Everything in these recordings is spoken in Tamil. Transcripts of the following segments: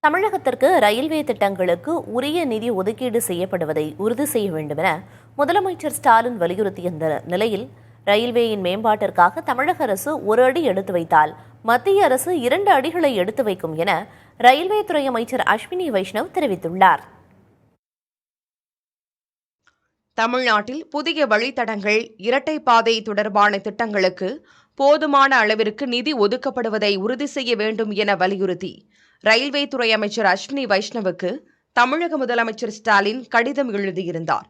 தமிழகத்திற்கு ரயில்வே திட்டங்களுக்கு உரிய நிதி ஒதுக்கீடு செய்யப்படுவதை உறுதி செய்ய வேண்டும் என முதலமைச்சர் ஸ்டாலின் வலியுறுத்திய நிலையில் ரயில்வேயின் மேம்பாட்டிற்காக தமிழக அரசு ஒரு அடி எடுத்து வைத்தால் மத்திய அரசு 2 அடிகளை எடுத்து வைக்கும் என ரயில்வே துறை அமைச்சர் அஸ்வினி வைஷ்ணவ் தெரிவித்துள்ளார். தமிழ்நாட்டில் புதிய வழித்தடங்கள், இரட்டை பாதை தொடர்பான திட்டங்களுக்கு போதுமான அளவிற்கு நிதி ஒதுக்கப்படுவதை உறுதி செய்ய வேண்டும் என வலியுறுத்தி ரயில்வே துறை அமைச்சர் அஸ்வினி வைஷ்ணவுக்கு தமிழக முதலமைச்சர் ஸ்டாலின் கடிதம் எழுதியிருந்தார்.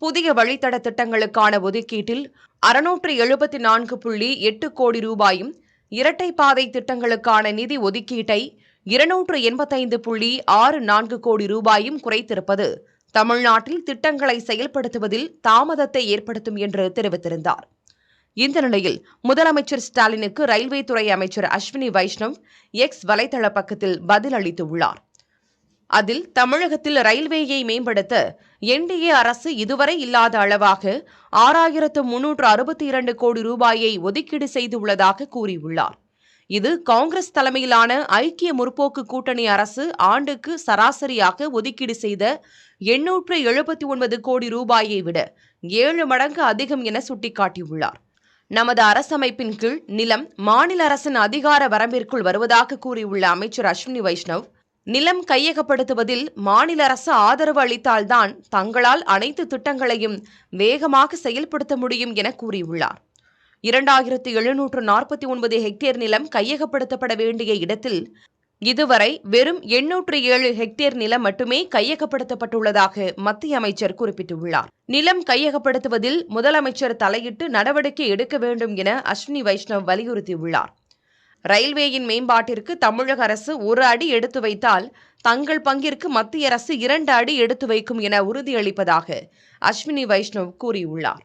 புதிய வழித்தட திட்டங்களுக்கான ஒதுக்கீட்டில் 674.8 கோடி ரூபாயும், இரட்டை பாதை திட்டங்களுக்கான நிதி ஒதுக்கீட்டை 285.64 கோடி ரூபாயும் குறைத்திருப்பது தமிழ்நாட்டில் திட்டங்களை செயல்படுத்துவதில் தாமதத்தை ஏற்படுத்தும் என்று தெரிவித்திருந்தார். இந்த நிலையில் முதலமைச்சர் ஸ்டாலினுக்கு ரயில்வே துறை அமைச்சர் அஸ்வினி வைஷ்ணவ் எக்ஸ் வலைதள பக்கத்தில் பதில் அளித்துள்ளார். அதில் தமிழகத்தில் ரயில்வேயை மேம்படுத்த என்டிஏ அரசு இதுவரை இல்லாத அளவாக 6,362 கோடி ரூபாயை ஒதுக்கீடு செய்துள்ளதாக கூறியுள்ளார். இது காங்கிரஸ் தலைமையிலான ஐக்கிய முற்போக்கு கூட்டணி அரசு ஆண்டுக்கு சராசரியாக ஒதுக்கீடு செய்த 879 கோடி ரூபாயை விட 7 மடங்கு அதிகம் என சுட்டிக்காட்டியுள்ளார். நமது அரசமைப்பின் கீழ் நிலம் மாநில அரசின் அதிகார வரம்பிற்குள் வருவதாக கூறியுள்ள அமைச்சர் அஸ்வினி வைஷ்ணவ், நிலம் கையகப்படுத்துவதில் மாநில அரசு ஆதரவு அளித்தால்தான் தங்களால் அனைத்து திட்டங்களையும் வேகமாக செயல்படுத்த முடியும் என கூறியுள்ளார். 2749 ஹெக்டேர் நிலம் கையகப்படுத்தப்பட வேண்டிய இடத்தில் இதுவரை வெறும் 807 ஹெக்டேர் நிலம் மட்டுமே கையகப்படுத்தப்பட்டுள்ளதாக மத்திய அமைச்சர் குறிப்பிட்டுள்ளார். நிலம் கையகப்படுத்துவதில் முதலமைச்சர் தலையிட்டு நடவடிக்கை எடுக்க வேண்டும் என அஸ்வினி வைஷ்ணவ் வலியுறுத்தியுள்ளார். ரயில்வேயின் மேம்பாட்டிற்கு தமிழக அரசு ஒரு அடி எடுத்து வைத்தால் தங்கள் பங்கிற்கு மத்திய அரசு 2 அடி எடுத்து வைக்கும் என உறுதியளிப்பதாக அஸ்வினி வைஷ்ணவ் கூறியுள்ளார்.